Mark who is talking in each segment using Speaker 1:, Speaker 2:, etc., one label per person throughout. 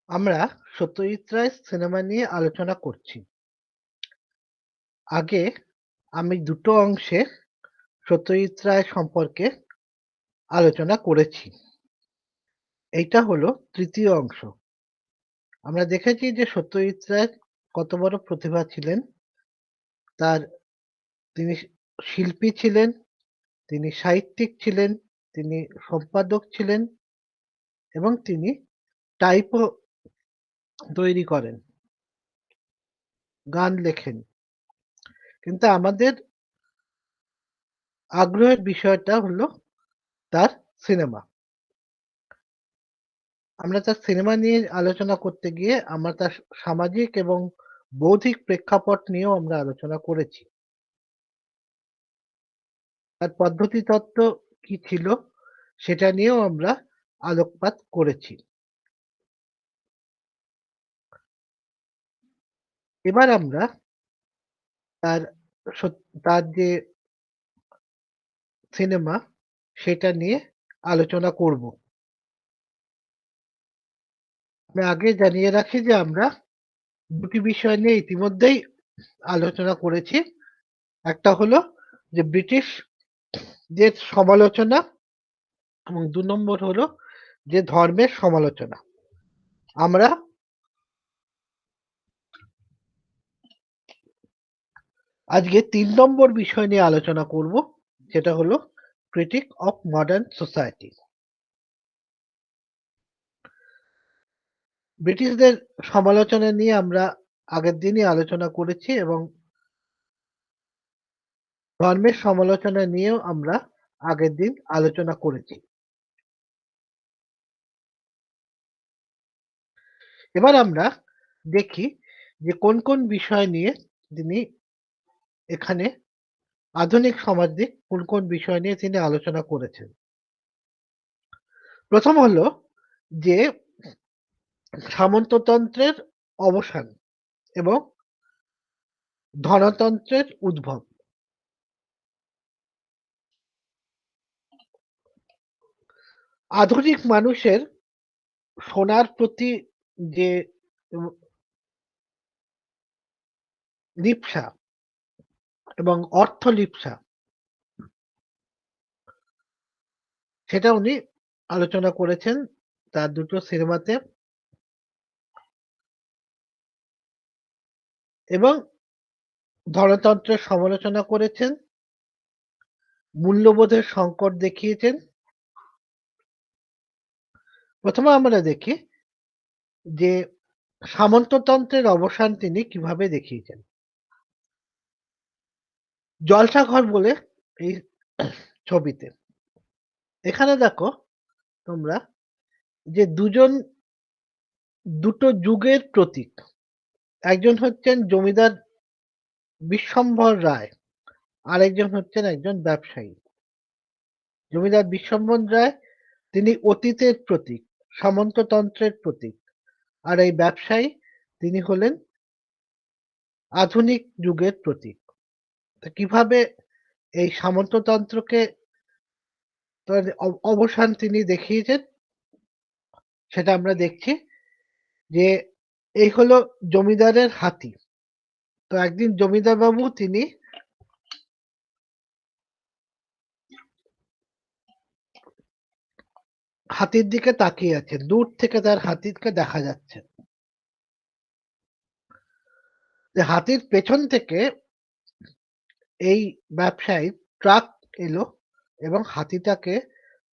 Speaker 1: আমরা সত্যজিৎ রায়ের সিনেমা নিয়ে আলোচনা করছি। আগে আমি দুটো অংশে সত্যজিৎ রায় সম্পর্কে আলোচনা করেছি। এইটা হলো তৃতীয় অংশ। আমরা দেখেছি যে সত্যজিৎ রায় কত বড় প্রতিভা ছিলেন। তার তিনি শিল্পী ছিলেন, তিনি সাহিত্যিক ছিলেন, তিনি সম্পাদক ছিলেন এবং তিনি টাইপও তৈরি করেন, গান লেখেন। কিন্তু আমাদের আগ্রহের বিষয়টা হলো তার সিনেমা। আমরা তার সিনেমা নিয়ে আলোচনা করতে গিয়ে আমরা তার সামাজিক এবং বৌদ্ধিক প্রেক্ষাপট নিয়েও আমরা আলোচনা করেছি। তার পদ্ধতিতত্ত্ব কি ছিল সেটা নিয়েও আমরা আলোকপাত করেছি। এবার আমরা তার তার যে সিনেমা সেটা নিয়ে আলোচনা করব। আমি আগে জানিয়ে রাখি যে আমরা দুটি বিষয় নিয়ে ইতিমধ্যেই আলোচনা করেছি। একটা হলো যে ব্রিটিশদের সমালোচনা এবং ২ নম্বর হলো যে ধর্মের সমালোচনা। আমরা আজকে ৩ নম্বর বিষয় নিয়ে আলোচনা করব, যেটা হলো ক্রিটিক অফ মডার্ন সোসাইটি। ব্রিটিশদের সমালোচনা নিয়ে আমরা আগের দিনই আলোচনা করেছি এবং ধর্মের সমালোচনা নিয়েও আমরা আগের দিন আলোচনা করেছি। এবার আমরা দেখি যে কোন বিষয় নিয়ে তিনি এখানে আধুনিক সমাজে কোন বিষয় নিয়ে তিনি আলোচনা করেছেন। প্রথম হলো যে সামন্ততন্ত্রের অবসান এবং ধনতন্ত্রের উদ্ভব। আধুনিক মানুষের সোনার প্রতি যে উম লিপ্সা এবং অর্থ লিপ্সা সেটা উনি আলোচনা করেছেন তার দুটো সিনেমাতে এবং ধনতন্ত্রের সমালোচনা করেছেন, মূল্যবোধের সংকট দেখিয়েছেন। প্রথমে আমরা দেখি যে সামন্ততন্ত্রের অবসান তিনি কিভাবে দেখিয়েছেন। জলসাঘর বলে এই ছবিতে। এখানে দেখো তোমরা যে দুটো যুগের প্রতীক। একজন হচ্ছেন জমিদার বিশ্বম্ভর রায়, আরেকজন হচ্ছেন একজন ব্যবসায়ী। জমিদার বিশ্বম্ভর রায় তিনি অতীতের প্রতীক, সামন্ততন্ত্রের প্রতীক। আর এই ব্যবসায়ী তিনি হলেন আধুনিক যুগের প্রতীক। তো কিভাবে এই সামন্ততন্ত্রকে তার অবসান তিনি দেখিয়েছেন সেটা আমরা দেখছি যে এই হলো জমিদারের হাতি। তো একদিন জমিদার বাবু তিনি হাতির দিকে তাকিয়ে আছেন। দূর থেকে তার হাতিকে দেখা যাচ্ছে। যে হাতির পেছন থেকে এই ব্যবসায়ী ট্রাক এলো এবং হাতিটাকে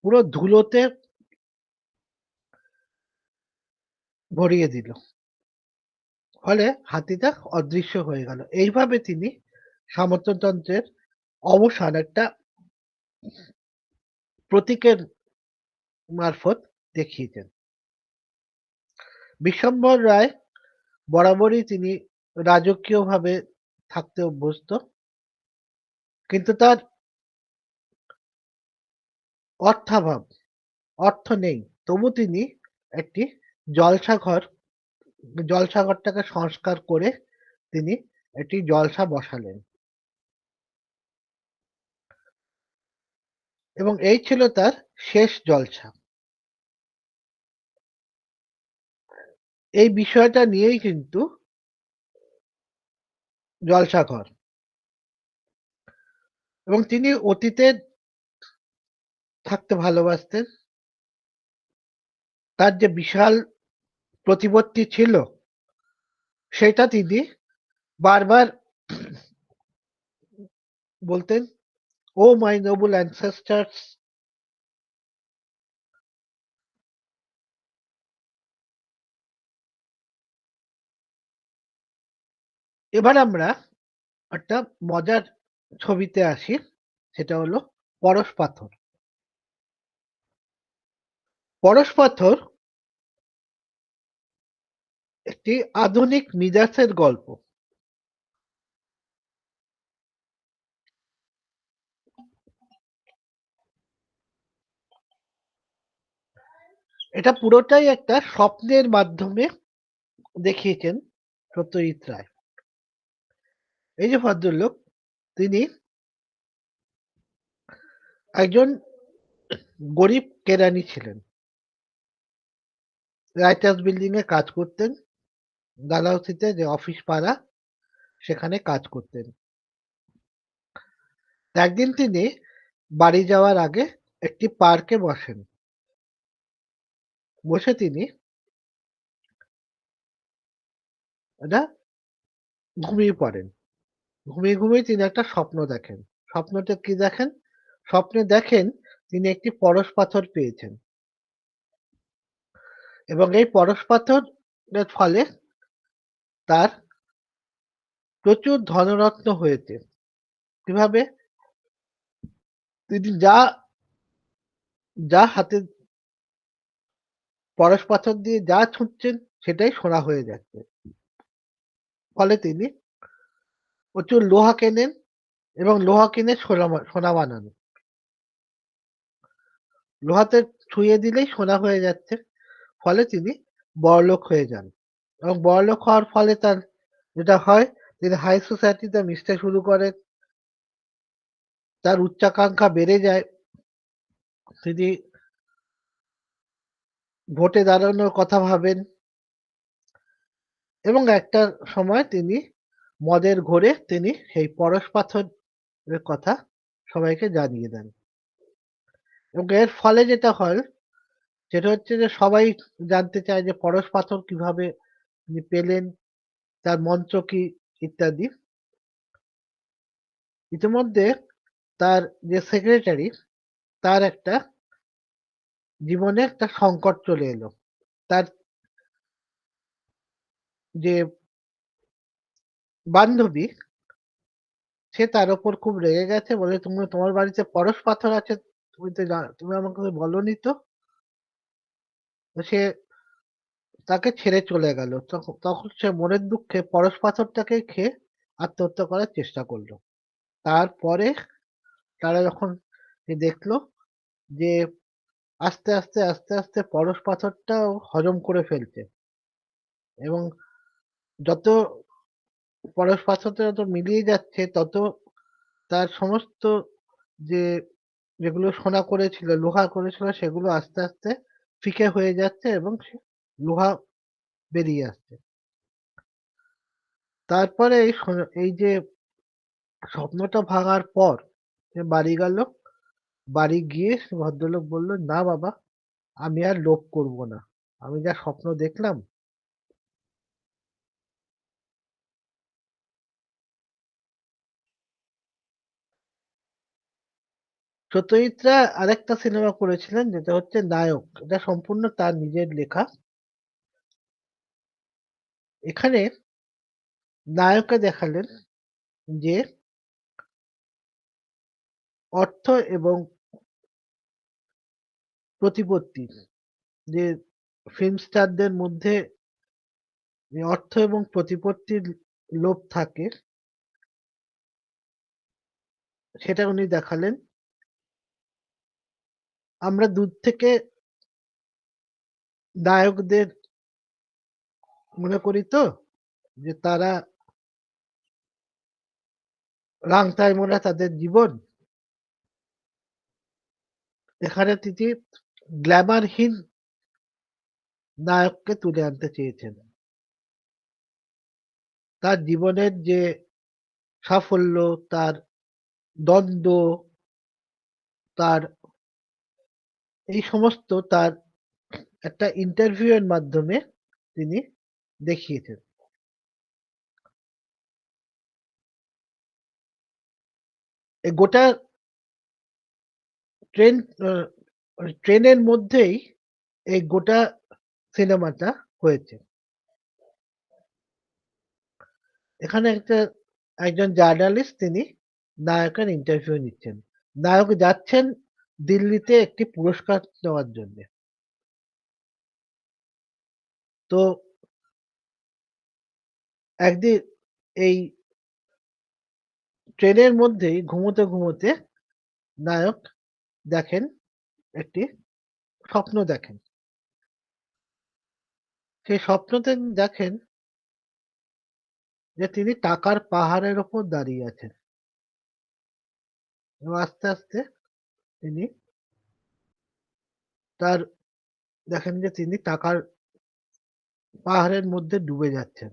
Speaker 1: পুরো ধুলোতে ভরিয়ে দিল। ফলে হাতিটা অদৃশ্য হয়ে গেল। এইভাবে তিনি সামন্ততন্ত্রের অবসান একটা প্রতীকের মারফত দেখিয়েছেন। বিশ্বম্ভর রায় বরাবরই তিনি রাজকীয়ভাবে থাকতে অভ্যস্ত। কিন্তু তার অর্থাভাব, অর্থ নেই। তবু তিনি একটি জলসাঘর জলসাঘরটাকে সংস্কার করে তিনি একটি জলসা বসালেন। এবং এই ছিল তার শেষ জলসা। এই বিষয়টা নিয়েই কিন্তু জলসাঘর এবং তিনি অতীতে থাকতে ভালোবাসতেন। তার যে বিশাল প্রতিপত্তি ছিল সেটা তিনি বারবার বলতেন, "ও মাই নোবেল অ্যানসেস্টার্স"। এবার আমরা একটা মজার ছবিতে আসি, সেটা হলো পরশ পাথর। পরশ পাথর একটি আধুনিক মিজাসের গল্প। এটা পুরোটাই একটা স্বপ্নের মাধ্যমে দেখিয়েছেন সত্যজিৎ রায়। এই যে ভদ্রলোক, তিনি একজন গরিব কেরানি ছিলেন। রাইটার্স বিল্ডিং এ কাজ করতেন, ডালহাউসিতে যে অফিস পাড়া সেখানে কাজ করতেন। একদিন তিনি বাড়ি যাওয়ার আগে একটি পার্কে বসেন। বসে তিনি একটা ঘুমিয়ে পড়েন। ঘুমিয়ে তিনি একটা স্বপ্ন দেখেন। স্বপ্নটা কি দেখেন? স্বপ্নে দেখেন তিনি একটি পরশ পাথর পেয়েছেন এবং এই পরশ পাথরের ফলে তার প্রচুর ধনরত্ন হয়েছে। কিভাবে? তিনি যা হাতে পরশ পাথর দিয়ে যা ছুঁচ্ছেন সেটাই সোনা হয়ে যাচ্ছে। ফলে তিনি প্রচুর লোহা কেনেন এবং লোহা কিনে সোনা বানান। লোহাতে ছুঁয়ে দিলেই সোনা হয়ে যাচ্ছে। ফলে তিনি বড়লোক হয়ে যান এবং বড়লোক হওয়ার ফলে তার যেটা হয়, তিনি হাই সোসাইটিতে মিশতে শুরু করেন। তার উচ্চাকাঙ্ক্ষা বেড়ে যায়। তিনি ভোটে দাঁড়ানোর কথা ভাবেন এবং একটা সময় তিনি মদের ঘোরে তিনি সেই পরশ পাথরের কথা সবাইকে জানিয়ে দেন এবং এর ফলে যেটা হয় সেটা হচ্ছে যে সবাই জানতে চায় যে পরশ পাথর কিভাবে তিনি পেলেন, তার মন্ত্র কি ইত্যাদি। ইতিমধ্যে তার যে সেক্রেটারি, তার একটা জীবনে একটা সংকট চলে এলো। তার যে বান্ধবী, সে তার উপর খুব রেগে গেছে, বলে, তুমি তোমার বাড়িতে পরশ পাথর আছে, তুমি আমাকে বলনি তো। তো সে তাকে ছেড়ে চলে গেল। তখন সে মনের দুঃখে পরশ পাথরটাকে খেয়ে আত্মহত্যা করার চেষ্টা করলো। তারপরে তারা যখন দেখলো যে আস্তে পরশ পাথরটাও হজম করে ফেলছে এবং যত পরশ পাথরটা যত মিলিয়ে যাচ্ছে তত তার সমস্ত যে যেগুলো সোনা করেছিল, লোহা করেছিল, সেগুলো আস্তে ফিকে হয়ে যাচ্ছে এবং লোহা বেরিয়ে আসছে। তারপরে এই যে স্বপ্নটা ভাঙার পর সে বাড়ি গেল। বাড়ি গিয়ে সে ভদ্রলোক বলল, না বাবা, আমি আর লোভ করব না। আমি যা স্বপ্ন দেখলাম। সত্যজিৎ রায় আরেকটা সিনেমা করেছিলেন যেটা হচ্ছে নায়ক। এটা সম্পূর্ণ তার নিজের লেখা। এখানে নায়ককে দেখালেন যে অর্থ এবং প্রতিপত্তি, যে ফিল্ম স্টারদের মধ্যে যে অর্থ এবং প্রতিপত্তির লোভ থাকে, সেটা উনি দেখালেন। আমরা দূর থেকে নায়কদের মনে করি তো যে তারা রাংতায় মোড়া তাদের জীবন। এখানে তিনি গ্ল্যামারহীন নায়ককে তুলে আনতে চেয়েছেন। তার জীবনের যে সাফল্য, তার দ্বন্দ্ব, তার এই সমস্ত তার একটা ইন্টারভিউ এর মাধ্যমে তিনি দেখিয়েছেন। এই গোটা ট্রেন আ ট্রেনের মধ্যেই এই গোটা সিনেমাটা হয়েছে। এখানে একজন জার্নালিস্ট তিনি নায়কের ইন্টারভিউ নিচ্ছেন। নায়ক যাচ্ছেন দিল্লিতে একটি পুরস্কার নেওয়ার জন্যে। তো একদিন এই ট্রেনের মধ্যেই ঘুমোতে নায়ক দেখেন একটি স্বপ্ন দেখেন। সেই স্বপ্নতে দেখেন যে তিনি টাকার পাহাড়ের উপর দাঁড়িয়ে আছেন। এবং আস্তে তিনি তার দেখেন যে তিনি টাকার পাহাড়ের মধ্যে ডুবে যাচ্ছেন।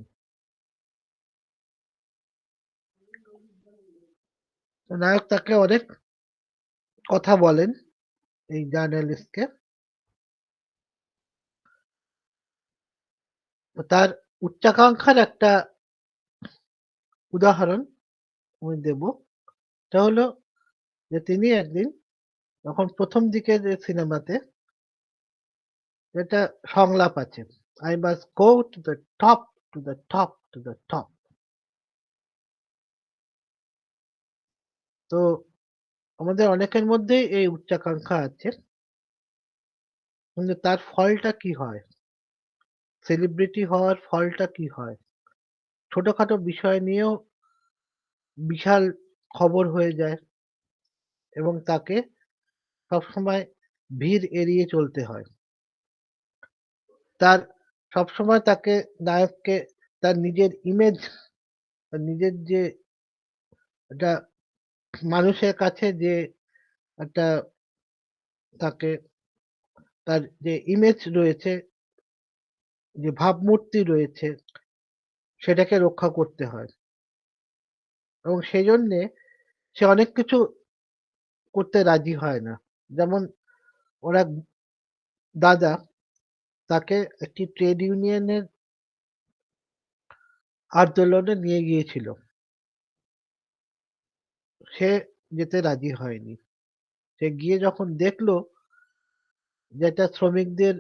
Speaker 1: তো নায়ক তাকে অনেক কথা বলেন এই জার্নালিস্টকে। তো তার উচ্চাকাঙ্ক্ষার একটা উদাহরণ আমি দেব। সেটা হলো যে তিনি একদিন যখন ১ম দিকে যে সিনেমাতে একটা সংলাপ আছে। I must go to the top, to the top, to the top. তো আমাদের অনেকের মধ্যেই এই উচ্চাকাঙ্ক্ষা আছে। কিন্তু তার ফলটা কি হয়? সেলিব্রিটি হওয়ার ফলটা কি হয়? ছোটখাটো বিষয় নিয়েও বিশাল খবর হয়ে যায় এবং তাকে সবসময় ভিড় এড়িয়ে চলতে হয়। তার সবসময় তাকে নায়ককে তার নিজের ইমেজ, তার নিজের যে একটা মানুষের কাছে যে একটা তাকে তার যে ইমেজ রয়েছে, যে ভাবমূর্তি রয়েছে সেটাকে রক্ষা করতে হয়। এবং সেজন্যে সে অনেক কিছু করতে রাজি হয় না। যেমন ওর এক দাদা তাকে একটি ট্রেড ইউনিয়নের আন্দোলনে নিয়ে গিয়েছিল। সে যেতে রাজি হয়নি। সে গিয়ে যখন দেখলো যে এটা শ্রমিকদের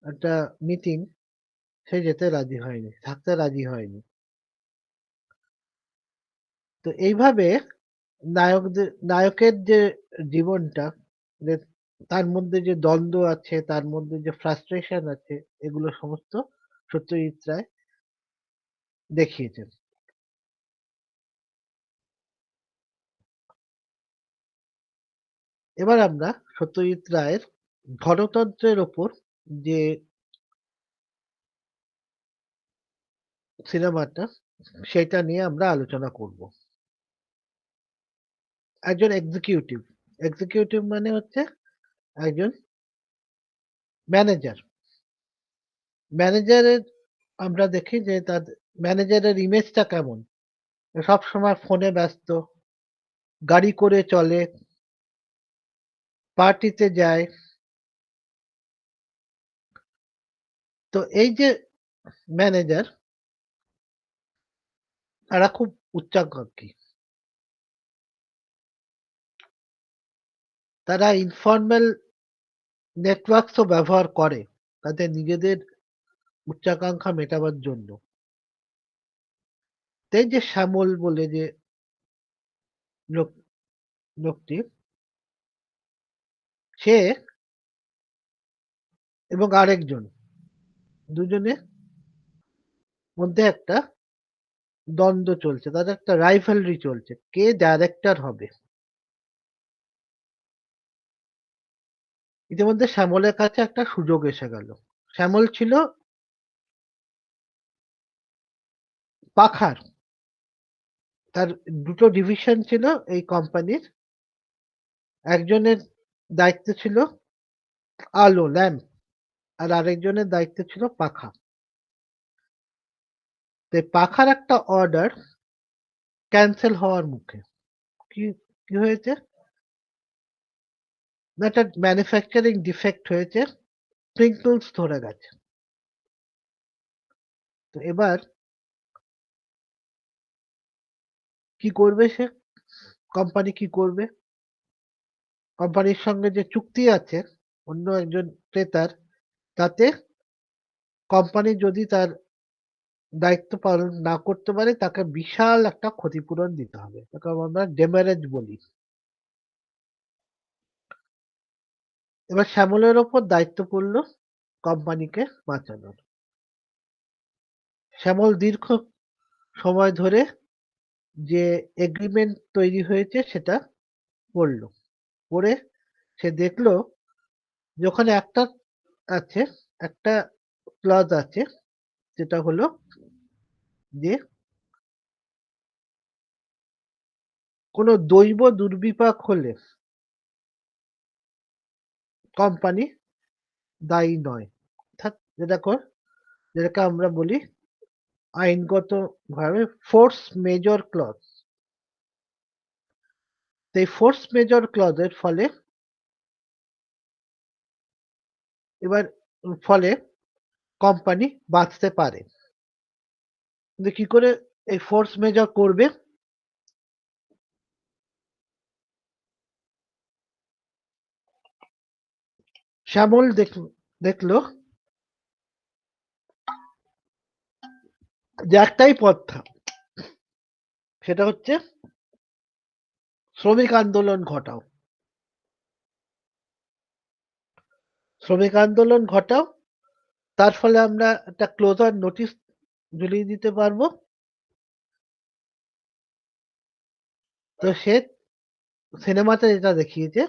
Speaker 1: একটা মিটিং, সে যেতে রাজি হয়নি, থাকতে রাজি হয়নি। তো এইভাবে নায়কের যে জীবনটা, যে তার মধ্যে যে দ্বন্দ্ব আছে, তার মধ্যে যে ফ্রাস্ট্রেশন আছে, এগুলো সমস্ত সত্যজিৎ রায় দেখিয়েছেন। এবার আমরা সত্যজিৎ রায়ের গণতন্ত্রের ওপর যে সিনেমাটা, সেটা নিয়ে আমরা আলোচনা করব। একজন এক্সিকিউটিভ, এক্সিকিউটিভ মানে হচ্ছে একজন ম্যানেজার। ম্যানেজারের আমরা দেখি যে তার ম্যানেজারের ইমেজটা কেমন? সবসময় ফোনে ব্যস্ত, গাড়ি করে চলে, পার্টিতে যায়। তো এই যে ম্যানেজার, তারা খুব উচ্চাকাঙ্ক্ষী। তারা ইনফরমাল নেটওয়ার্কস ও ব্যবহার করে তাদের নিজেদের উচ্চাকাঙ্ক্ষা মেটাবার জন্য। এই যে শ্যামল বলে যে লোক লোকটি, সে এবং আরেকজন, দুজনে মধ্যে একটা দ্বন্দ্ব চলছে। তাদের একটা রাইভালরি চলছে। কে ডাইরেক্টর হবে? ইতিমধ্যে শ্যামলের কাছে একটা সুযোগ এসে গেল। শ্যামল ছিল পাখার। তার ২ টো ডিভিশন ছিল এই কোম্পানির। একজনের দায়িত্ব ছিল আলো, ল্যাম্প। আর আরেকজনের দায়িত্ব ছিল পাখা। তো পাখার একটা অর্ডার ক্যান্সেল হওয়ার মুখে। কি কি হয়েছে? না, একটা ম্যানুফ্যাকচারিং ডিফেক্ট হয়েছে, স্প্রিংকলস ধরে গেছে। তো এবার কি করবে সে? কোম্পানি কি করবে? কোম্পানির সঙ্গে যে চুক্তি আছে অন্য একজন ক্রেতার, তাতে কোম্পানি যদি তার দায়িত্ব পালন না করতে পারে তাকে বিশাল একটা ক্ষতিপূরণ দিতে হবে, তাকে আমরা ডেমারেজ বলি। এবার শ্যামলের ওপর দায়িত্ব পড়লো কোম্পানিকে বাঁচানোর। শ্যামল দীর্ঘ সময় ধরে যে এগ্রিমেন্ট তৈরি হয়েছে সেটা পড়লো, পড়ে সে দেখলো যে ওখানে একটা আছে, একটা ক্লজ আছে, যেটা হলো যে কোনো দৈব দুর্বিপাক হলে কোম্পানি দায়ী নয়। অর্থাৎ যেটাকে আমরা বলি আইনগত ভাবে ফোর্স মেজর ক্লজ। এই ফোর্স মেজর ক্লজের ফলে এবার ফলে কোম্পানি বাঁচতে পারে। কিন্তু কি করে এই ফোর্স মেজর করবে? শ্যামল দেখলো যে একটাই পথ, সেটা হচ্ছে শ্রমিক আন্দোলন ঘটাও। শ্রমিক আন্দোলন ঘটাও, তার ফলে আমরা একটা ক্লোজার নোটিশ ঝুলিয়ে দিতে পারবো। তো সে সিনেমাতে যেটা দেখিয়েছে,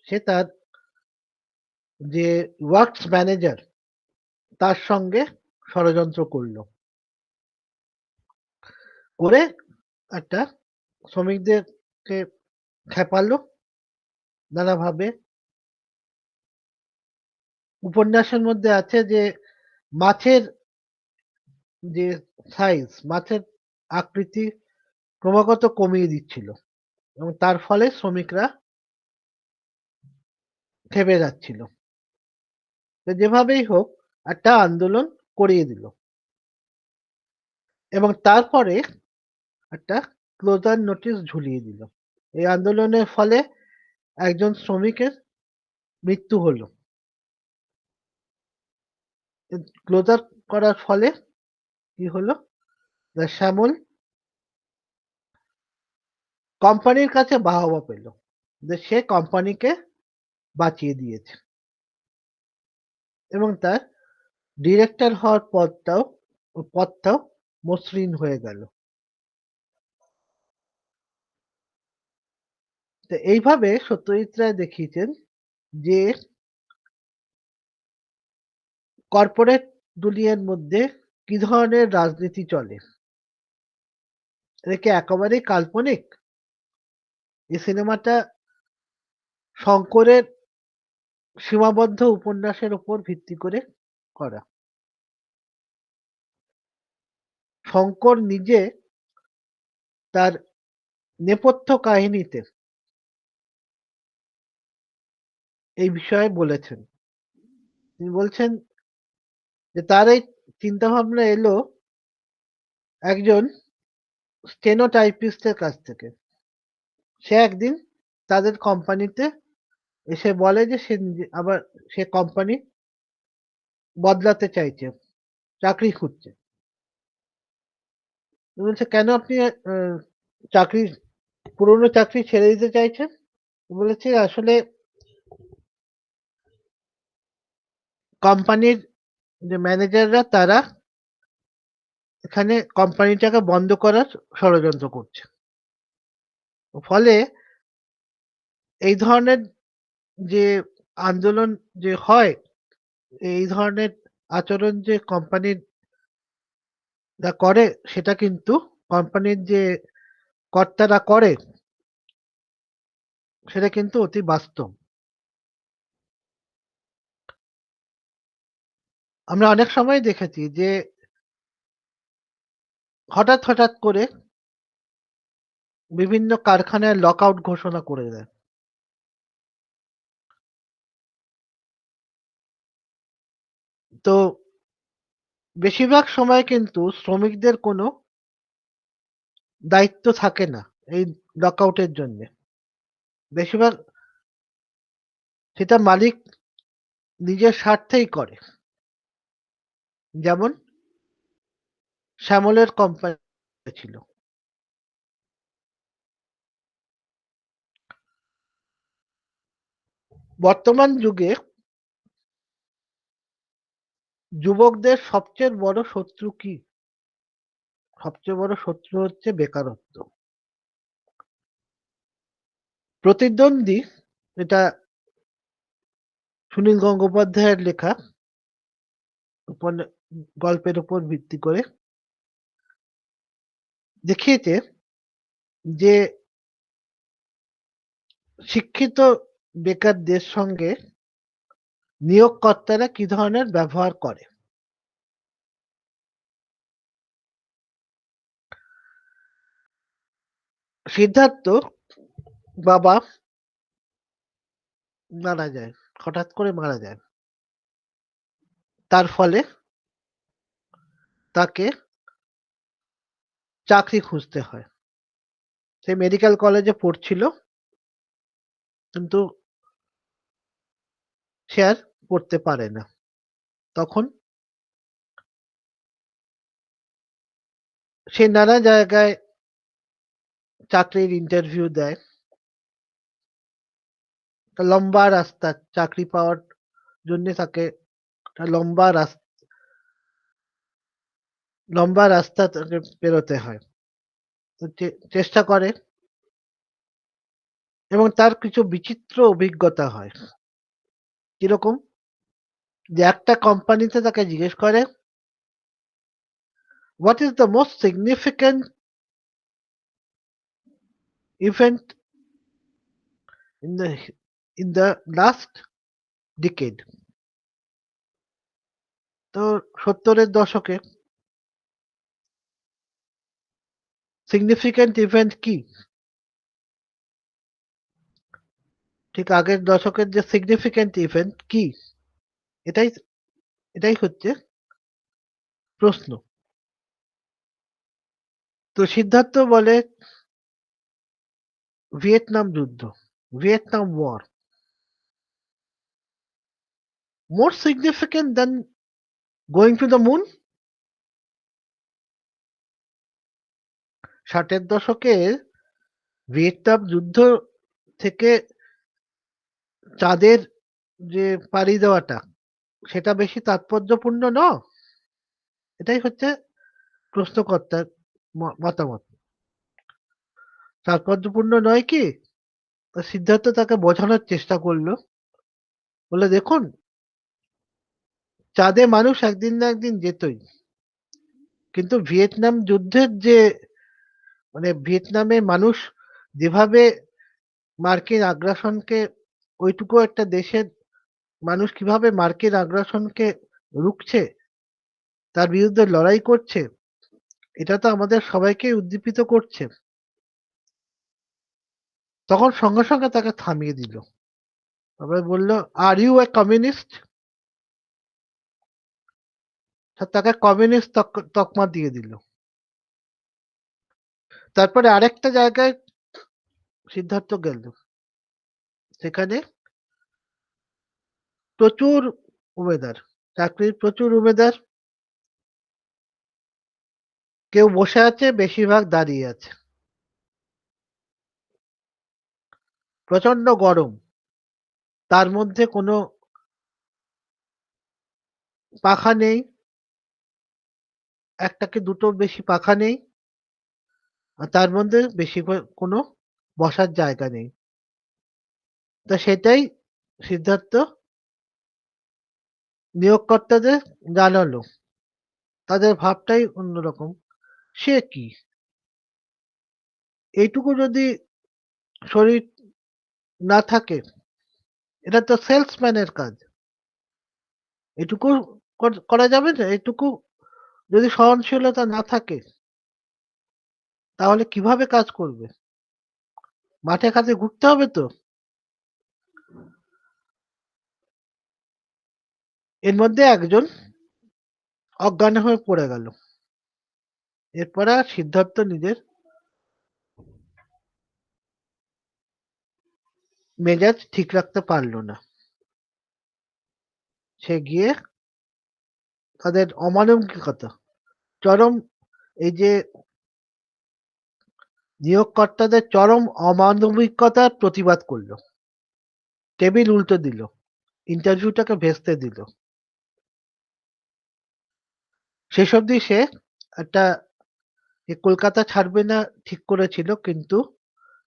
Speaker 1: সে তার যে ওয়ার্কস ম্যানেজার তার সঙ্গে ষড়যন্ত্র করলো, করে একটা শ্রমিকদেরকে খেপালো নানাভাবে। উপন্যাসের মধ্যে আছে যে মাছের যে সাইজ, মাছের আকৃতি ক্রমাগত কমিয়ে দিচ্ছিল এবং তার ফলে শ্রমিকরা খেপে যাচ্ছিল। তো যেভাবেই হোক একটা আন্দোলন করিয়ে দিল এবং তারপরে একটা ক্লোজার নোটিশ ঝুলিয়ে দিল। এই আন্দোলনের ফলে একজন শ্রমিকের মৃত্যু হলো। ক্লোজার করার ফলে কি হলো? শ্যামল কোম্পানির কাছে বাহবা পেল যে সে কোম্পানিকে বাঁচিয়ে দিয়েছে এবং তার ডিরেক্টর হওয়ার পথটাও মসৃণ হয়ে গেল। তো এইভাবে সত্যজিৎ রায় দেখিয়েছেন যে কর্পোরেট দুনিয়ার মধ্যে কি ধরনের রাজনীতি চলে। এটা কি একেবারেই কাল্পনিক? এই সিনেমাটা শঙ্করের সীমাবদ্ধ উপন্যাসের উপর ভিত্তি করে করা। শঙ্কর নিজে তার নেপথ্য কাহিনীতে এই বিষয়ে বলেছেন। তিনি বলছেন যে তার এই চিন্তাভাবনা এলো একজন স্টেনোটাইপিস্টের কাছ থেকে। সে একদিন তাদের কোম্পানিতে এসে বলে যে সে কোম্পানি বদলাতে চাইছে, চাকরি খুঁজছে। বলছে কেন আপনি চাকরি পুরনো চাকরি ছেড়ে দিতে চাইছেন? বলেছে আসলে কোম্পানির যে ম্যানেজাররা তারা এখানে কোম্পানিটাকে বন্ধ করার ষড়যন্ত্র করছে। ফলে এই ধরনের যে আন্দোলন যে হয়, এই ধরনের আচরণ যে কোম্পানিরা করে, সেটা কিন্তু কোম্পানির যে কর্তারা করে, সেটা কিন্তু অতি বাস্তব। আমরা অনেক সময় দেখেছি যে হঠাৎ করে বিভিন্ন কারখানায় লকআউট ঘোষণা করে দেয়। তো বেশিরভাগ সময় কিন্তু শ্রমিকদের কোনো দায়িত্ব থাকে না এই লকআউটের জন্যে। বেশিরভাগ সেটা মালিক নিজের স্বার্থেই করে। যেমন শ্যামলের কোম্পানি ছিল। বর্তমান যুগে যুবকদের সবচেয়ে বড় শত্রু কি? সবচেয়ে বড় শত্রু হচ্ছে বেকারত্ব। প্রতিদ্বন্দ্বী, এটা সুনীল গঙ্গোপাধ্যায়ের লেখা গল্পের উপর ভিত্তি করে দেখিয়েছে যে শিক্ষিত বেকারদের সঙ্গে নিয়োগকর্তারা কি ধরনের ব্যবহার করে। সিদ্ধার্থ বাবা মারা যায়, হঠাৎ করে মারা যায়। তার ফলে তাকে চাকরি খুঁজতে হয়। সে মেডিকেল কলেজে পড়ছিল, কিন্তু সে আর পড়তে পারে না। তখন সে নানা জায়গায় চাকরির ইন্টারভিউ দেয়। লম্বা রাস্তা চাকরি পাওয়ার জন্য তাকে লম্বা রাস্তা তাকে পেরোতে হয়। তো চেষ্টা করে এবং তার কিছু বিচিত্র অভিজ্ঞতা হয়। কিরকম? যে একটা কোম্পানিতে তাকে জিজ্ঞেস করে, what is the most significant event in the last decade? তো 70-এর দশকে সিগনিফিক্যান্ট ইভেন্ট কি? ঠিক আগের দশকের যে সিগনিফিক্যান্ট ইভেন্ট কি, এটাই এটাই হচ্ছে প্রশ্ন। তো সিদ্ধার্থ বলে ভিয়েতনাম যুদ্ধ, Vietnam war, more significant than going to the moon. 60-এর দশকে ভিয়েতনাম যুদ্ধ থেকে চাঁদের যে পাড়ি দেওয়াটা, সেটা বেশি তাৎপর্যপূর্ণ এটাই হচ্ছে প্রশ্নকর্তার মতামত। তাৎপর্যপূর্ণ নয় কি? তো সিদ্ধার্থ তাকে বোঝানোর চেষ্টা করলো, বলে দেখুন, চাঁদে মানুষ একদিন না একদিন যেতই, কিন্তু ভিয়েতনাম যুদ্ধের যে ভিয়েতনামে মানুষ যেভাবে মার্কিন আগ্রাসনকে, ওইটুকু একটা দেশের মানুষ কিভাবে মার্কিন আগ্রাসনকে রুখছে, তার বিরুদ্ধে লড়াই করছে, এটা তো আমাদের সবাইকে উদ্দীপিত করছে। তখন সঙ্গে সঙ্গে তাকে থামিয়ে দিল। তারপরে বলল, আর ইউ এ কমিউনিস্ট? তাকে কমিউনিস্ট তকমা দিয়ে দিল। তারপরে আরেকটা জায়গায় সিদ্ধার্থ গেল, সেখানে প্রচুর উমেদার, চাকরির প্রচুর উমেদার। কেউ বসে আছে, বেশিরভাগ দাঁড়িয়ে আছে। প্রচন্ড গরম, তার মধ্যে কোনো পাখা নেই, একটা কি দুটোর বেশি পাখা নেই, আর তার মধ্যে বেশি কোনো বসার জায়গা নেই। তা সেটাই সিদ্ধার্থ নিয়োগকর্তাদের জানালো। তাদের ভাবটাই অন্যরকম। সে কি, এইটুকু যদি শরীর না থাকে, এটা তো সেলসম্যানের কাজ, এটুকু করা যাবে না? এটুকু যদি সহনশীলতা না থাকে তাহলে কিভাবে কাজ করবে? মাঠে ঘাটে ঘুরতে হবে তো। এর মধ্যে একজন অজ্ঞান হয়ে পড়ে গেল। এরপরে আর সিদ্ধার্থ নিজের মেজাজ ঠিক রাখতে পারল না। সে গিয়ে তাদের অমানবিকতা, চরম এই যে নিয়োগকর্তাদের চরম অমানবিকতার প্রতিবাদ করল। টেবিল উল্টে দিল। ইন্টারভিউটাকে ভেস্তে দিল। শেষ অবধি সে একটা কলকাতা ছাড়বে না ঠিক করেছিল, কিন্তু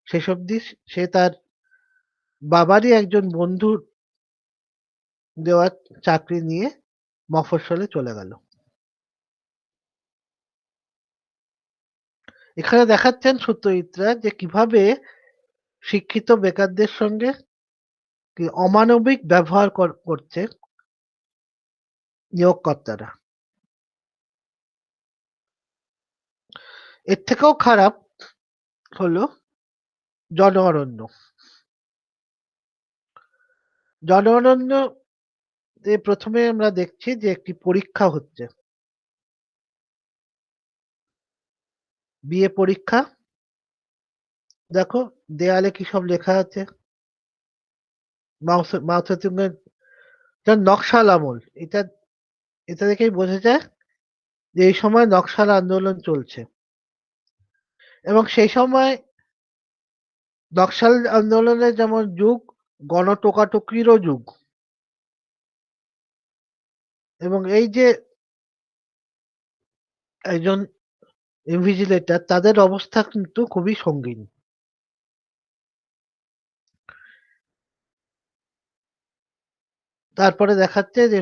Speaker 1: শেষ অবধি সে তার বাবারই একজন বন্ধুর দেওয়া চাকরি নিয়ে মফস্বলে চলে গেল। এখানে দেখাচ্ছেন সত্যজিৎ রায় যে কিভাবে শিক্ষিত বেকারদের সঙ্গে কি অমানবিক ব্যবহার করছে নিয়োগকর্তারা। এর থেকেও খারাপ হলো জন অরণ্য। জন অরণ্য প্রথমে আমরা দেখছি যে একটি পরীক্ষা হচ্ছে, বিএ পরীক্ষা। দেখো দেয়ালে কি সব লেখা আছে। মাও সেতুং এর নকশাল আমল, এটা এটা দেখেই বোঝা যায় যে এই সময় নকশাল আন্দোলন চলছে, এবং সেই সময় নকশাল আন্দোলনের যেমন যুগ, গণটোকাটকিরও যুগ। এবং এই যে একজন ইনভিজিলেটর, তাদের অবস্থা কিন্তু খুবই সঙ্গীন। তারপরে দেখাচ্ছে যে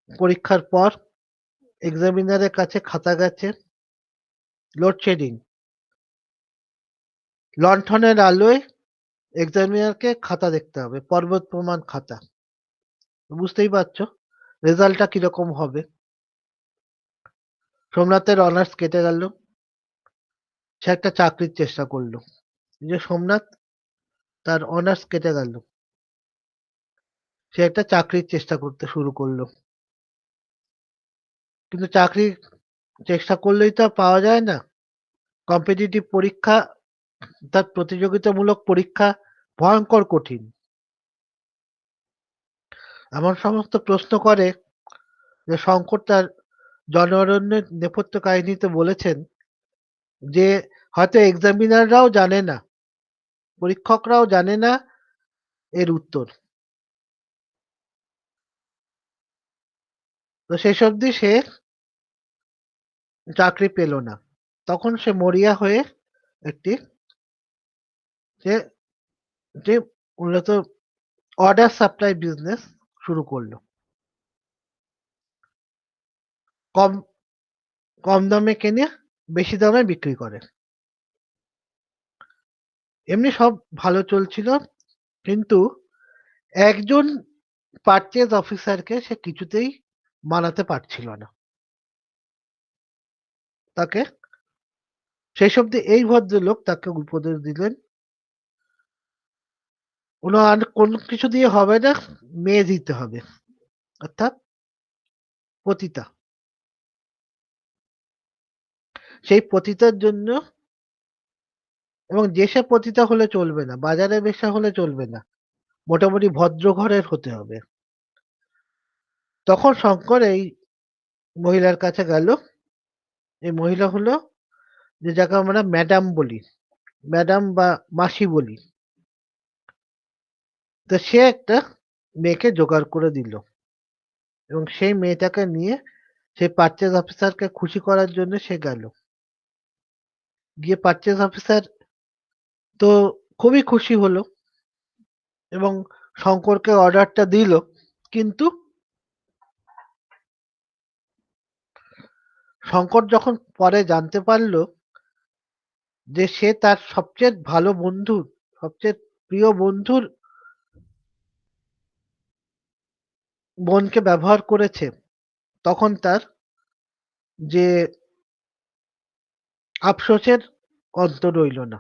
Speaker 1: পরীক্ষার পর এক্সামিনারের কাছে খাতা গেছে, লোডশেডিং, লণ্ঠনের আলোয় এক্সামিনারকে খাতা দেখতে হবে, পর্বত প্রমাণ খাতা। বুঝতেই পারছো রেজাল্টটা কিরকম হবে। সোমনাথের অনার্স কেটে গেল। সে একটা চাকরির চেষ্টা করলো। এই যে সোমনাথ, তার অনার্স কেটে গেল, সে একটা চাকরির চেষ্টা করতে শুরু করলো। কিন্তু চাকরি চেষ্টা করলেই তো আর পাওয়া যায় না। কম্পিটিটিভ পরীক্ষা, তার প্রতিযোগিতামূলক পরীক্ষা ভয়ঙ্কর কঠিন। এমন সমস্ত প্রশ্ন করে যে শঙ্কর তার জন অরণ্যের নেপথ্য কাহিনীতে বলেছেন যে হয়তো এক্সামিনাররাও জানে না, পরীক্ষকরাও জানে না এর উত্তর। তো শেষ অবধি সে চাকরি পেল না। তখন সে মরিয়া হয়ে একটি সে যে মূলত অর্ডার সাপ্লাই বিজনেস শুরু করলো। কম কম দামে কিনে বেশি দামে বিক্রি করে। এমনি সব ভালো চলছিল, কিন্তু একজন পারচেজ অফিসারকে সে কিছুতেই মানাতে পারছিল না। তাকে শেষ অবধি এই ভদ্রলোক তাকে উপদেশ দিলেন, আর কোন কিছু দিয়ে হবে না, মেয়ে দিতে হবে, অর্থাৎ পতিতা। সেই পতিতার জন্য, এবং যে সে পতিতা হলে চলবে না, বাজারে বেশ্যা হলে চলবে না, মোটামুটি ভদ্র ঘরের হতে হবে। তখন শঙ্কর এই মহিলার কাছে গেল। এই মহিলা হলো যে যাকে আমরা ম্যাডাম বলি, ম্যাডাম বা মাসি বলি। তো সে একটা মেয়েকে জোগাড় করে দিল, এবং সেই মেয়েটাকে নিয়ে সেই পারচেজ অফিসারকে খুশি করার জন্য সে গেল। গিয়ে পারচেজ অফিসার তো খুবই খুশি হলো এবং শঙ্করকে অর্ডারটা দিল। কিন্তু শঙ্কর যখন পরে জানতে পারলো যে সে তার সবচেয়ে ভালো বন্ধুর, সবচেয়ে প্রিয় বন্ধুর বোনকে ব্যবহার করেছে, তখন তার যে আফসোসের অন্ত রইল না।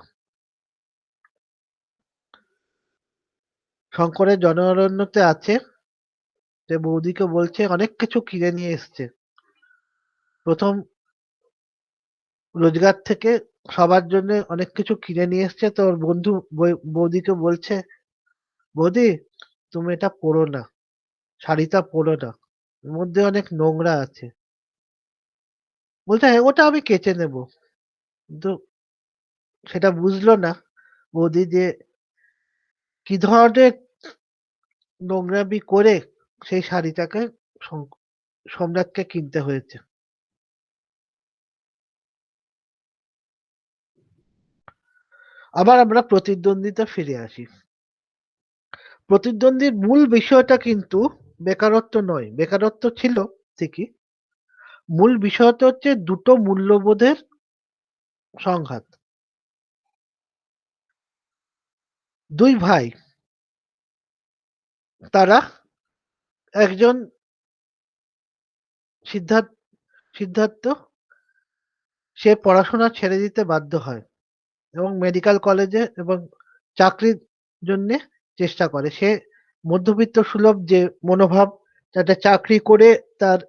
Speaker 1: শঙ্করের জনঅরণ্যতে আছে, যে বৌদিকে বলছে অনেক কিছু কিনে নিয়ে এসছে। প্রথম রোজগার থেকে সবার জন্য অনেক কিছু কিনে নিয়ে এসছে, তো ওর বন্ধু বৌদিকে বলছে, বৌদি তুমি এটা পরো না, শাড়িটা পরো না, এর মধ্যে অনেক নোংরা আছে। বলছে হ্যাঁ ওটা আমি কেচে নেবো। কিন্তু সেটা বুঝলো না বৌদি যে কি ধরনের নোংরামি করে সেই শাড়িটাকে সম্রাটকে কিনতে হয়েছে। আবার আমরা প্রতিদ্বন্দ্বিতা ফিরে আসি। প্রতিদ্বন্দ্বীর মূল বিষয়টা কিন্তু বেকারত্ব নয়, বেকারত্ব ছিল ঠিকই, মূল বিষয়টা হচ্ছে দুটো মূল্যবোধের সংঘাত। দুই ভাই, তারা একজন সিদ্ধার্থ সিদ্ধার্থ সে পড়াশোনা ছেড়ে দিতে বাধ্য হয় এবং মেডিকেল কলেজে এবং চাকরির জন্য চেষ্টা করে। সে মধ্যবিত্ত সুলভ যে মনোভাব, একটা চাকরি করে তার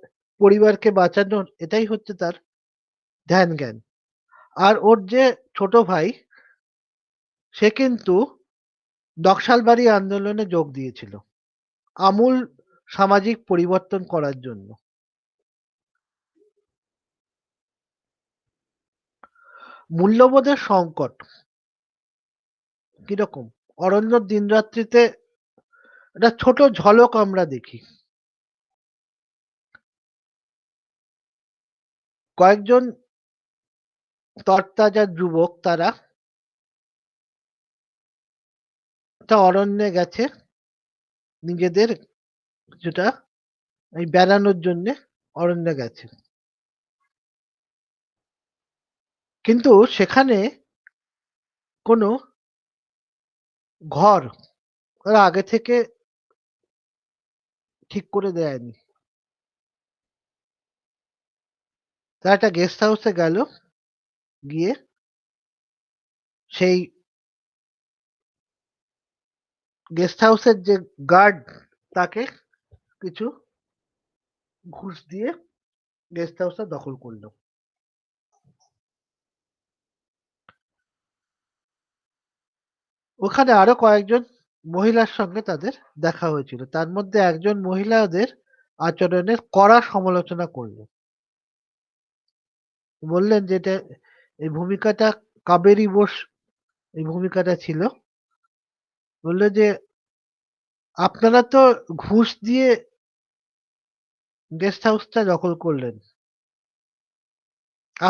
Speaker 1: পরিবারকে বাঁচানোর, এটাই হচ্ছে তার ধ্যান জ্ঞান। আর ওর যে ছোট ভাই, সে কিন্তু নকশালবাড়ি আন্দোলনে যোগ দিয়েছিল আমূল সামাজিক পরিবর্তন করার জন্য। মূল্যবোধের সংকট কিরকম? অরণ্যর দিনরাত্রিতে একটা ছোট ঝলক আমরা দেখি। কয়েকজন তরতাজা যুবক, তারা একটা অরণ্যে গেছে নিজেদের যেটা এই বেড়ানোর জন্য অরণ্যে গেছে। কিন্তু সেখানে কোনো ঘর ওরা আগে থেকে ঠিক করে দেয়নি। তারা একটা গেস্ট হাউসে গেল, গিয়ে সেই গেস্ট হাউসের যে গার্ড, তাকে কিছু ঘুষ দিয়ে গেস্ট হাউসটা দখল করলো। ওখানে আরো কয়েকজন মহিলার সঙ্গে তাদের দেখা হয়েছিল, তার মধ্যে একজন মহিলাদের আচরণের কড়া সমালোচনা করলো। বললেন যেটা, এই ভূমিকাটা কাবেরী বোস এই ভূমিকাটা ছিল। বললো যে আপনারা তো ঘুষ দিয়ে গেস্ট হাউসটা দখল করলেন,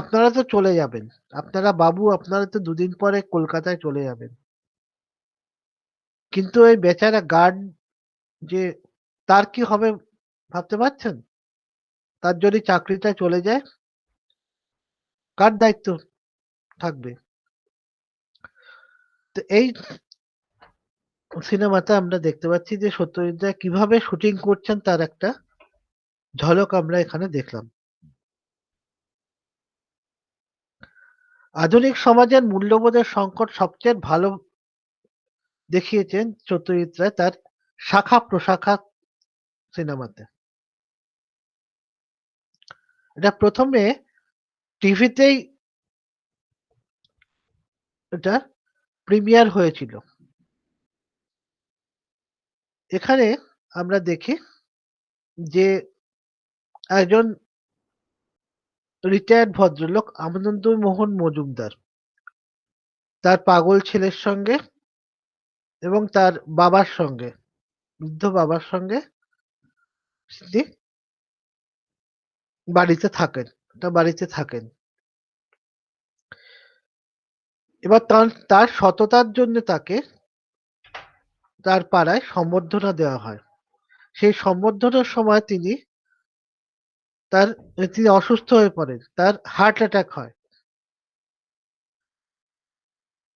Speaker 1: আপনারা তো চলে যাবেন, আপনারা বাবু আপনারা তো দুদিন পরে কলকাতায় চলে যাবেন, কিন্তু এই বেচারা গার্ড যে, তার কি হবে ভাবতে পারছেন? তার যদি চাকরিটা চলে যায়, কার দায়িত্ব থাকবে? তো এই সিনেমাতে আমরা দেখতে পাচ্ছি যে সত্যজিৎ রায় কিভাবে শুটিং করছেন, তার একটা ঝলক আমরা এখানে দেখলাম। আধুনিক সমাজের মূল্যবোধের সংকট সবচেয়ে ভালো দেখিয়েছেন সত্যজিৎ রায় তার শাখা প্রশাখা সিনেমাতে। এটা প্রথমে টিভিতেই এটা প্রিমিয়ার হয়েছিল। এখানে আমরা দেখি যে একজন রিটায়ার্ড ভদ্রলোক আনন্দমোহন মজুমদার তার পাগল ছেলের সঙ্গে এবং তার বাবার সঙ্গে, বৃদ্ধ বাবার সঙ্গে তিনি বাড়িতে থাকেন। এবার তার সততার জন্য তাকে তার পাড়ায় সম্বর্ধনা দেওয়া হয়। সেই সম্বর্ধনার সময় তার তিনি অসুস্থ হয়ে পড়েন, তার হার্ট অ্যাটাক হয়।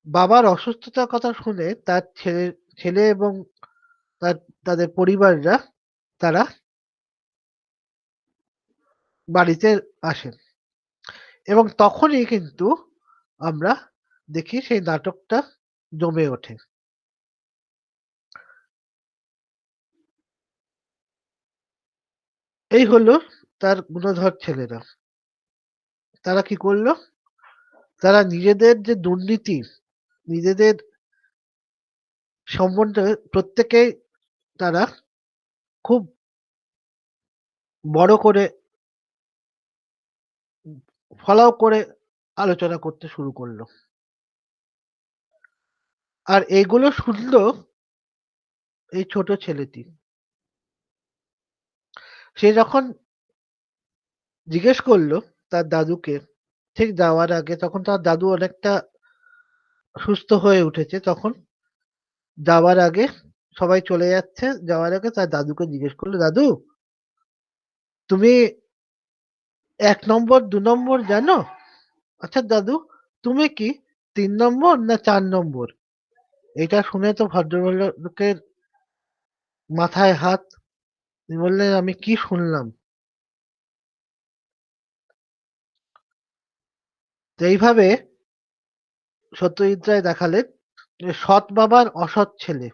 Speaker 1: বাবার অসুস্থতার কথা শুনে তার ছেলে এবং তাদের পরিবাররা, তারা বাড়িতে আসেন এবং তখনই কিন্তু আমরা দেখি সেই নাটকটা জমে ওঠে। এই হলো তার গুণধর ছেলেরা। তারা কি করল? তারা নিজেদের যে দুর্নীতি, নিজেদের সম্বন্ধে প্রত্যেকেই তারা খুব বড় করে ফলাও করে আলোচনা করতে শুরু করল। আর এগুলো শুনল এই ছোট ছেলেটি। সে যখন জিজ্ঞেস করল তার দাদুকে ঠিক যাওয়ার আগে, তখন তার দাদু অনেকটা সুস্থ হয়ে উঠেছে। তখন যাওয়ার আগে সবাই চলে যাচ্ছে। যাওয়ার আগে তার দাদুকে জিজ্ঞেস করল, "দাদু, তুমি ১ নম্বর ২ নম্বর জানো? আচ্ছা দাদু, তুমি কি ৩ নম্বর না ৪ নম্বর?" এটা শুনে তো ভদ্রলোকের মাথায় হাত। তিনি বললেন, "আমি কি শুনলাম?" তো এইভাবে সত্যজিৎ রায় দেখালেন যে সৎ বাবার অসৎ ছেলে।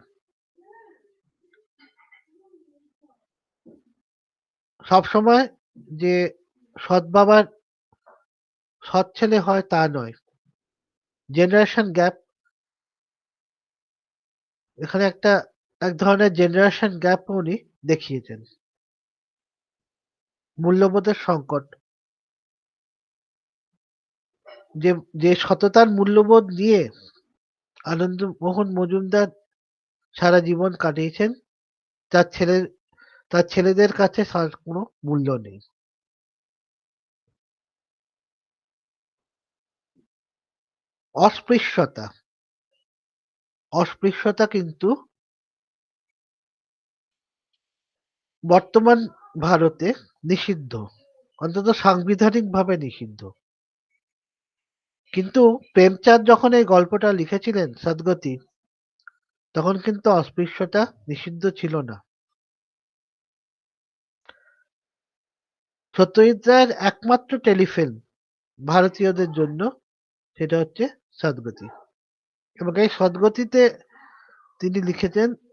Speaker 1: সবসময় যে সৎ বাবার সৎ ছেলে হয় তা নয়। জেনারেশন গ্যাপ, এখানে এক ধরনের জেনারেশন গ্যাপ উনি দেখিয়েছেন। মূল্যবোধের সংকট। যে যে সততার মূল্যবোধ নিয়ে আনন্দমোহন মজুমদার সারা জীবন কাটিয়েছেন, তার ছেলে তার ছেলেদের কাছে তার কোনো মূল্য নেই। অস্পৃশ্যতা, অস্পৃশ্যতা কিন্তু বর্তমান ভারতে নিষিদ্ধ। অন্তত সাংবিধানিকভাবে নিষিদ্ধ। কিন্তু প্রেমচাঁদ যখন এই গল্পটা লিখেছিলেন 'সদগতি', তখন কিন্তু অস্পৃশ্যতা নিষিদ্ধ ছিল না। সত্যজিৎ রায়ের একমাত্র টেলিফিল্ম ভারতীয়দের জন্য, সেটা হচ্ছে 'সদগতি'। এবং এই 'সদগতি'তে তিনি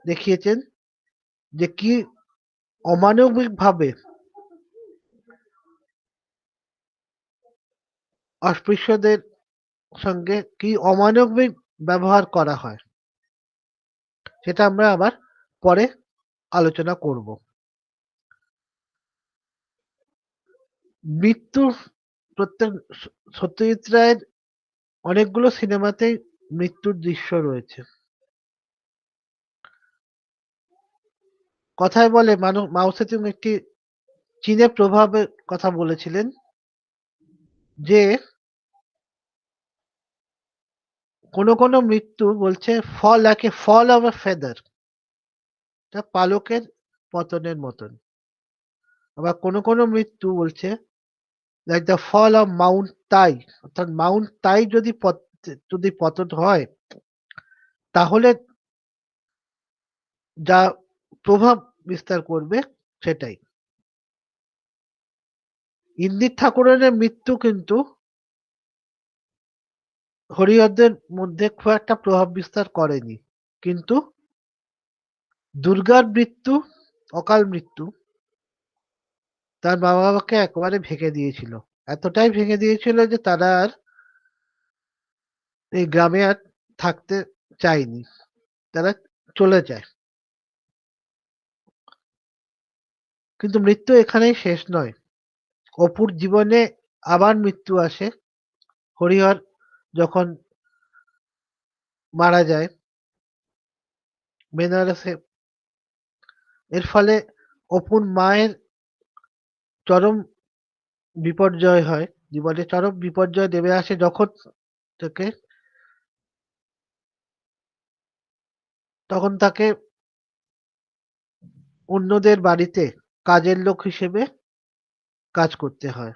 Speaker 1: দেখিয়েছেন যে কি অমানবিকভাবে অস্পৃশ্যদের সঙ্গে কি অমানবিক ব্যবহার করা হয়। সেটা আমরা আবার পরে আলোচনা করব। মৃত্যু প্রত্যেক সত্যজিৎ রায়ের অনেকগুলো সিনেমাতেই মৃত্যুর দৃশ্য রয়েছে। কথায় বলে মাও সেতুং একটি চীনের প্রভাবের কথা বলেছিলেন যে কোনো মৃত্যু বলছে fall like a fall of a feather, তা পালকের পতনের মতন। আবার কোনো মৃত্যু বলছে like the fall of Mount Tai, অর্থাৎ মাউন্ট তাই যদি পতন হয় তাহলে যা প্রভাব বিস্তার করবে সেটাই। ইন্দির ঠাকুরের মৃত্যু কিন্তু হরিহরদের মধ্যে খুব একটা প্রভাব বিস্তার করেনি। কিন্তু দুর্গার মৃত্যু, অকাল মৃত্যু তার মা-বাবাকে একেবারে ভেঙে দিয়েছিল। এতটাই ভেঙে দিয়েছিল যে তারা আর এই গ্রামে আর থাকতে চায়নি। তারা চলে যায়। কিন্তু মৃত্যু এখানেই শেষ নয়। অপুর জীবনে আবার মৃত্যু আসে। হরিহর যখন মারা যায় বেনারসে, এর ফলে অপুর মায়ের চরম বিপর্যয় হয়। জীবনে চরম বিপর্যয় নেমে আসে যখন তাকে তখন তাকে অন্যদের বাড়িতে কাজের লোক হিসেবে কাজ করতে হয়।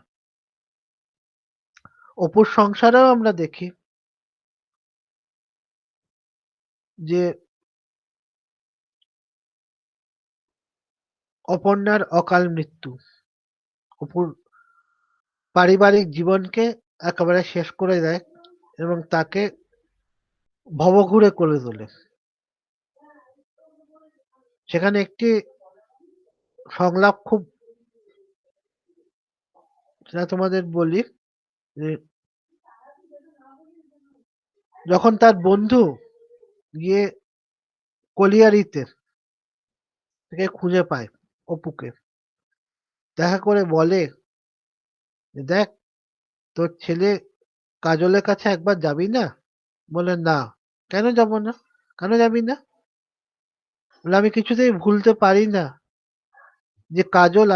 Speaker 1: অপুর সংসারেও আমরা দেখি যে অপর্ণার অকাল মৃত্যু। অপুর পারিবারিক জীবনকে একেবারে শেষ করে দেয় এবং তাকে ভবঘুরে করে তোলে। সেখানে একটি সংলাপ খুব, সেটা তোমাদের বলি যে যখন তার বন্ধু গিয়ে কলিয়ারিতে থেকে খুঁজে পায় অপুকে, দেখা করে বলে যে, দেখ তোর ছেলে কাজলের কাছে একবার যাবি না? বলে না। কেন যাব না? কেন যাবি না? বলে আমি কিছুতেই ভুলতে পারি না যে কাজল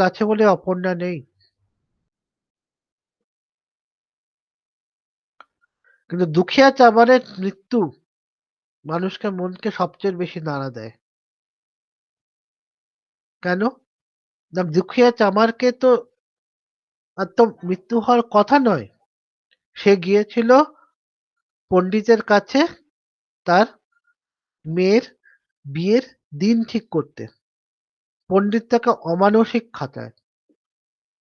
Speaker 1: আছে বলে অপর্ণা নেই। কিন্তু দুখিয়া চামারের মৃত্যু মানুষকে মনকে সবচেয়ে বেশি নাড়া দেয়। কেন? না, দুখিয়া চামারকে তো আর তো মৃত্যু হওয়ার কথা নয়। সে গিয়েছিল পণ্ডিতের কাছে তার মেয়ের বিয়ের দিন ঠিক করতে। পণ্ডিত তাকে অমানসিক খাটায়,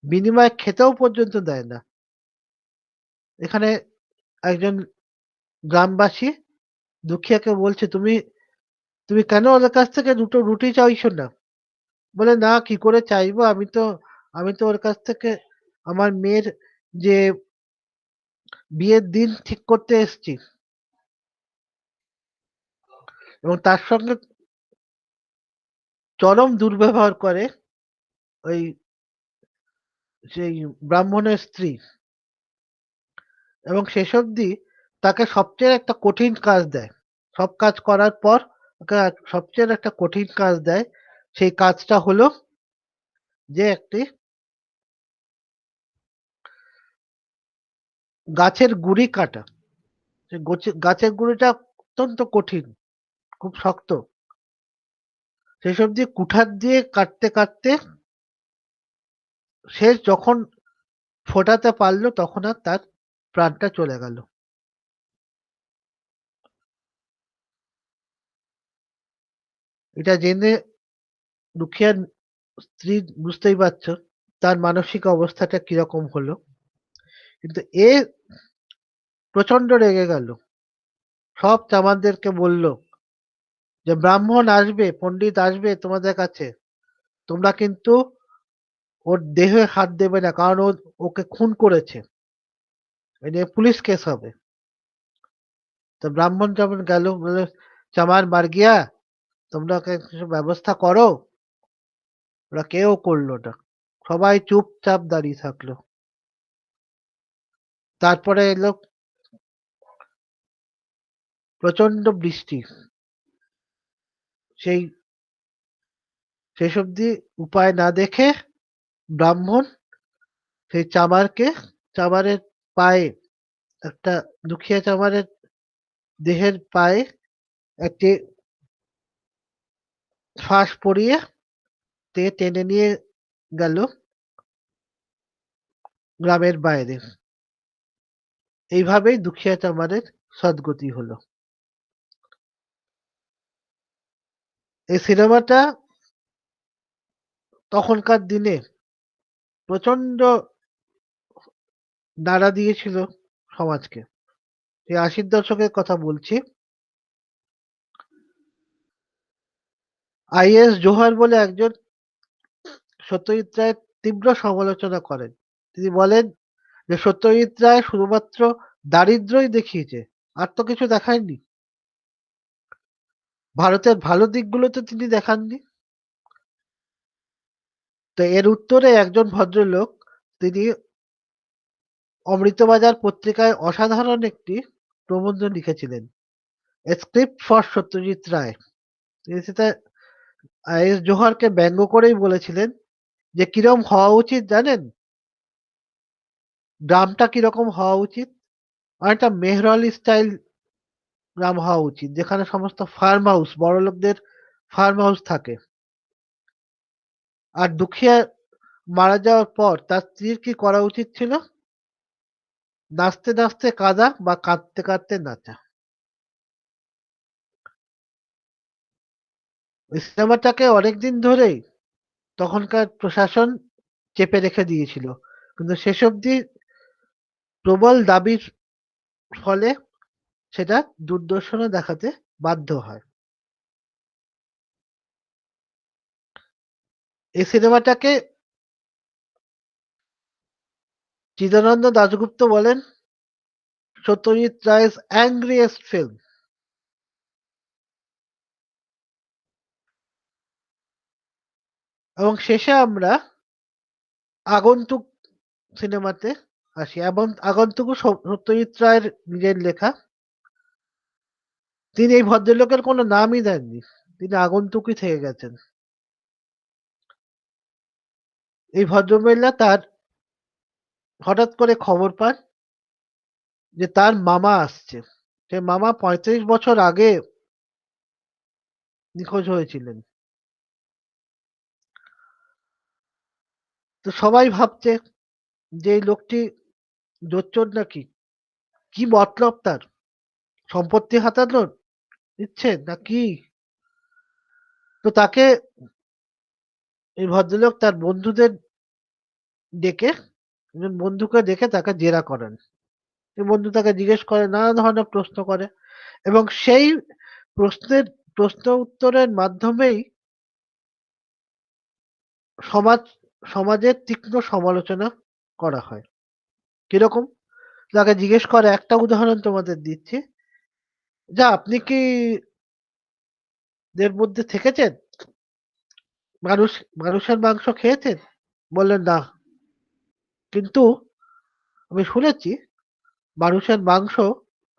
Speaker 1: বিনিময়ে খেতেও পর্যন্ত দেয় না। এখানে একজন গ্রামবাসী দুখিয়াকে বলছে, তুমি তুমি কেন ওদের কাছ থেকে দুটো রুটি চাইছো না? বলে না, কি করে চাইবো, আমি তো ওর কাছ থেকে আমার মেয়ের যে বিয়ের দিন ঠিক করতে এসেছি। এবং তার সঙ্গে চরম দুর্ব্যবহার করে ওই সেই ব্রাহ্মণের স্ত্রী। এবং শেষ অবধি তাকে সবচেয়ে একটা কঠিন কাজ দেয়। সব কাজ করার পর ওকে সবচেয়ে একটা কঠিন কাজ দেয়। সেই কাজটা হলো যে একটি গাছের গুড়ি কাটা। সে গাছের গুড়িটা অত্যন্ত কঠিন, খুব শক্ত। সেসব দিয়ে কুঠার দিয়ে কাটতে কাটতে সে যখন ফোটাতে পারলো তখন আর তার প্রাণটা চলে গেল। এটা জেনে দুখিয়ার স্ত্রী, বুঝতেই পারছো তার মানসিক অবস্থাটা কিরকম হলো। কিন্তু এ প্রচন্ড রেগে গেল, সব চামারদেরকে বলল যে ব্রাহ্মণ আসবে, পণ্ডিত আসবে তোমাদের কাছে, তোমরা কিন্তু ওর দেহে হাত দেবে না, কারণ ওকে খুন করেছে, এ নিয়ে পুলিশ কেস হবে। তো ব্রাহ্মণ যেমন গেল, বলে চামার মার গিয়া, তোমরা ওকে কিছু ব্যবস্থা করো। ওরা কেউ করলো না, সবাই চুপচাপ দাঁড়িয়ে থাকলো। তারপরে এলো প্রচন্ড বৃষ্টি। সেই শেষ অবধি উপায় না দেখে ব্রাহ্মণ সেই চামারের পায়ে একটা, দুখিয়া চামারের দেহের পায়ে একটি ফাঁস পরিয়ে টেনে নিয়ে গেল গ্রামের বাইরে। এইভাবেই দুখিয়া চামারের সদ্গতি হলো। এই সিনেমাটা তখনকার দিনে প্রচন্ড নাড়া দিয়েছিল সমাজকে। এই ৮০-র দশকের কথা বলছি। আই.এস. জোহর বলে একজন সত্যজিৎ রায়ের তীব্র সমালোচনা করেন। তিনি বলেন যে সত্যজিৎ রায় শুধুমাত্র দারিদ্রই দেখিয়েছে, আর তো কিছু দেখায়নি। ভারতের ভালো দিকগুলো তো তিনি দেখাননি। তো এর উত্তরে একজন ভদ্রলোক, তিনি অমৃতবাজার পত্রিকায় অসাধারণ একটি প্রবন্ধ লিখেছিলেন, এ স্ক্রিপ্ট ফর সত্যজিৎ রায়। তিনি সেটা আই.এস. জোহরকে ব্যঙ্গ করেই বলেছিলেন যে কিরম হওয়া উচিত জানেন, গ্রামটা কিরকম হওয়া উচিত, অনেকটা মেহরলি স্টাইল গ্রাম হওয়া উচিত, যেখানে সমস্ত ফার্ম হাউস, বড়লোকদের ফার্ম হাউস থাকে। আর দুখিয়া মারা যাওয়ার পর তার স্ত্রীর কি করা উচিত ছিল? নাচতে নাচতে কাঁদা বা কাঁদতে কাঁদতে নাচা। ওই সিনেমাটাকে অনেকদিন ধরেই তখনকার প্রশাসন চেপে রেখে দিয়েছিল। কিন্তু শেষ অবধি প্রবল দাবির ফলে সেটা দূরদর্শনে দেখাতে বাধ্য হয়। এই সিনেমাটাকে চিদানন্দ দাশগুপ্ত বলেন সত্যজিৎ রায়ের অ্যাংরিয়েস্ট ফিল্ম। এবং শেষে আমরা আগন্তুক সিনেমাতে আসি, এবং আগন্তুকও সত্যজিৎ রায়ের নিজের লেখা। তিনি এই ভদ্রলোকের কোনো নামই দেননি, তিনি আগন্তুকই থেকে গেছেন। এই ভদ্রমহিলা তার হঠাৎ করে খবর পান যে তার মামা আসছে। সে মামা ৩৫ বছর আগে নিখোঁজ হয়েছিলেন। তো সবাই ভাবছে যে এই লোকটি জোচ্চোর নাকি, কি মতলব তার, সম্পত্তি হাতানোর ইচ্ছে নাকি। তো তাকে এই ভদ্রলোক তার বন্ধুদের ডেকে, বন্ধুকে ডেকে তাকে জেরা করেন। এই বন্ধু তাকে জিজ্ঞেস করে, নানা ধরনের প্রশ্ন করে, এবং সেই প্রশ্নের প্রশ্ন উত্তরের মাধ্যমেই সমাজ সমাজের তীক্ষ্ণ সমালোচনা করা হয়। কিরকম? তাকে জিজ্ঞেস করে, একটা উদাহরণ তোমাদের দিচ্ছি, যা আপনি কি এর মধ্যে থেকেছেন, মানুষ মানুষের মাংস খেয়েছেন? বললেন না, কিন্তু আমি শুনেছি মানুষের মাংস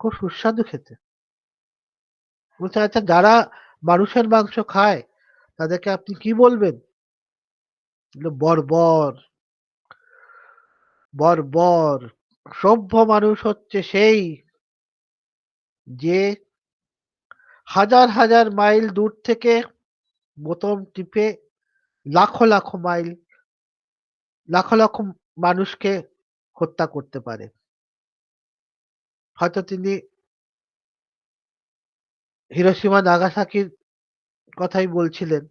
Speaker 1: খুব সুস্বাদু খেতে। বলছে, আচ্ছা, যারা মানুষের মাংস খায় তাদেরকে আপনি কি বলবেন? বলল, বর্বর। বর্বর। সভ্য মানুষ হচ্ছে সেই যে হাজার হাজার মাইল দূর থেকে বোতাম টিপে লাখো লাখো মাইল, লাখো লাখো মানুষকে হত্যা করতে পারে। হয়তো তিনি হিরোশিমা নাগাসাকির কথাই বলছিলেন।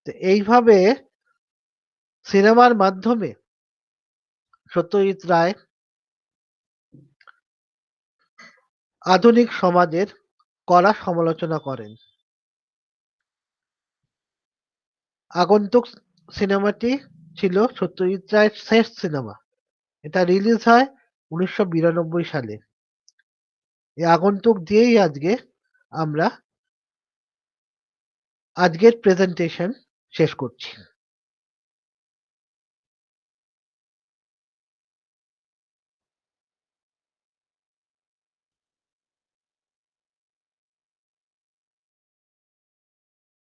Speaker 1: তো এইভাবে সিনেমার মাধ্যমে সত্যজিৎ রায় আধুনিক সমাজের কড়া সমালোচনা করেন। আগন্তুক সিনেমাটি ছিল সত্যজিৎ রায়ের শেষ সিনেমা। এটা রিলিজ হয় ১৯৯২ সালে। এই আগন্তুক দিয়েই আজকে আমরা আজকের প্রেজেন্টেশন শেষ করছি।